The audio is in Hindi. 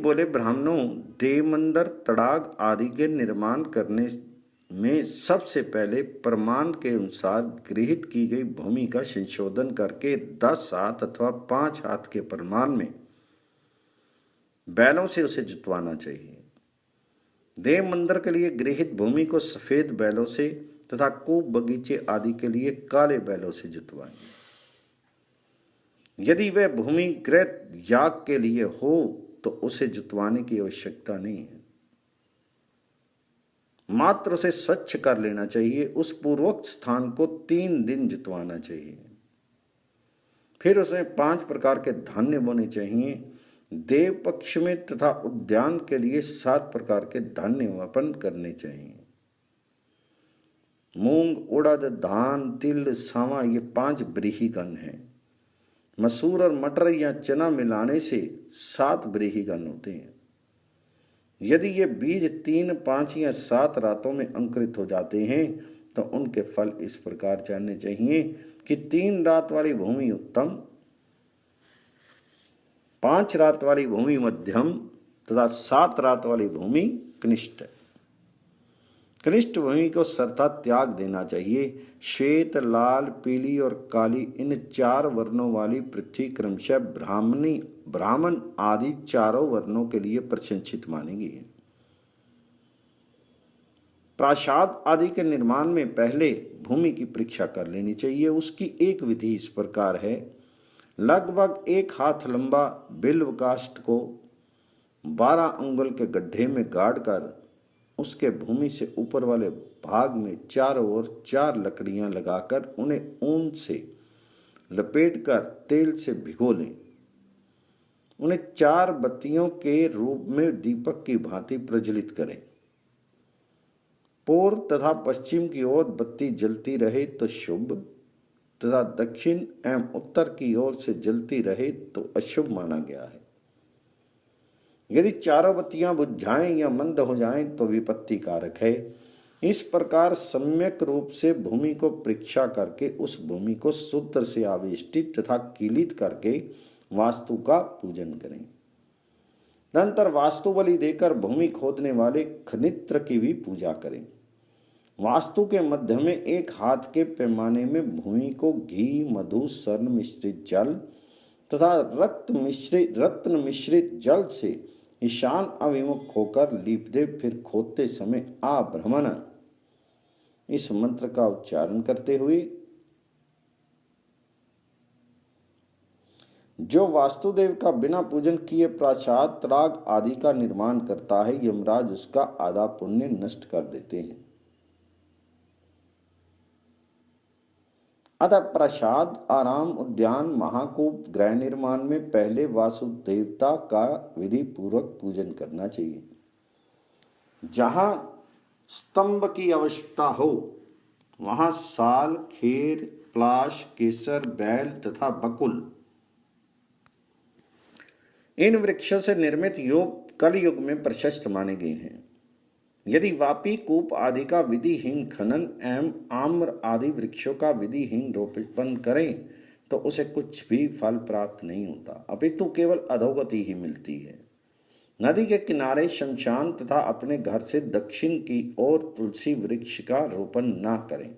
बोले, ब्राह्मणों, देव मंदिर, तड़ाग आदि के निर्माण करने में सबसे पहले प्रमाण के अनुसार गृहीत की गई भूमि का संशोधन करके 10 हाथ अथवा 5 हाथ के प्रमाण में बैलों से उसे जुतवाना चाहिए। देव मंदिर के लिए गृहीत भूमि को सफेद बैलों से तथा कूप, बगीचे आदि के लिए काले बैलों से जुतवाएं। यदि वह भूमि गृह याग के लिए हो तो उसे जुतवाने की आवश्यकता नहीं है, मात्र उसे स्वच्छ कर लेना चाहिए। उस पूर्वोक्त स्थान को 3 दिन जुतवाना चाहिए। फिर उसमें 5 प्रकार के धान्य बोने चाहिए। देव पक्ष में तथा उद्यान के लिए 7 प्रकार के धान्य वपन करने चाहिए। मूंग, उड़द, धान, तिल, सांवा ये 5 व्रीहिगण हैं। मसूर और मटर या चना मिलाने से 7 व्रीहिगण होते हैं। यदि ये बीज 3, 5 या 7 रातों में अंकुरित हो जाते हैं तो उनके फल इस प्रकार जानने चाहिए कि 3 रात वाली भूमि उत्तम, 5 रात वाली भूमि मध्यम तथा 7 रात वाली भूमि कनिष्ठ है। कनिष्ठ भूमि को सर्वथा त्याग देना चाहिए। श्वेत, लाल, पीली और काली इन 4 वर्णों वाली पृथ्वी क्रमशः ब्राह्मण आदि 4 वर्णों के लिए प्रशंसित मानी गई है। प्रासाद आदि के निर्माण में पहले भूमि की परीक्षा कर लेनी चाहिए। उसकी एक विधि इस प्रकार है। लगभग 1 हाथ लंबा बिल्व काष्ठ को 12 अंगुल के गड्ढे में गाड़कर उसके भूमि से ऊपर वाले भाग में चारों ओर 4 लकड़ियां लगाकर उन्हें ऊन से लपेटकर तेल से भिगो लें। उन्हें 4 बत्तियों के रूप में दीपक की भांति प्रज्वलित करें। पूर्व तथा पश्चिम की ओर बत्ती जलती रहे तो शुभ तथा दक्षिण एवं उत्तर की ओर से जलती रहे तो अशुभ माना गया है। यदि 4 बत्तियां बुझ जाएं या मंद हो जाएं तो विपत्ति कारक है। इस प्रकार सम्यक रूप से भूमि को परीक्षा करके उस भूमि को सूत्र से आवेष्टित तथा कीलित करके वास्तु का पूजन करें। तदनंतर वास्तु बलि देकर भूमि खोदने वाले खनित्र की भी पूजा करें। वास्तु के मध्य में 1 हाथ के पैमाने में भूमि को घी, मधु, स्वर्ण मिश्रित जल तथा रत्न मिश्रित जल से ईशान अभिमुख होकर लीप दे। फिर खोदते समय आभ्रमण इस मंत्र का उच्चारण करते हुए जो वास्तुदेव का बिना पूजन किए प्रासाद, तड़ाग आदि का निर्माण करता है, यमराज उसका आधा पुण्य नष्ट कर देते हैं। अतः प्रासाद, आराम, उद्यान, महाकूप, गृह निर्माण में पहले वासुदेवता का विधि पूर्वक पूजन करना चाहिए। जहां स्तंभ की आवश्यकता हो वहां साल, खेर, पलाश, केसर, बैल तथा बकुल इन वृक्षों से निर्मित योग कलयुग में प्रशस्त माने गए हैं। यदि वापी, कूप आदि का विधिहीन खनन एवं आम्र आदि वृक्षों का विधिहीन रोपण करें तो उसे कुछ भी फल प्राप्त नहीं होता, अपितु केवल अधोगति ही मिलती है। नदी के किनारे शमशान तथा अपने घर से दक्षिण की ओर तुलसी वृक्ष का रोपण न करें।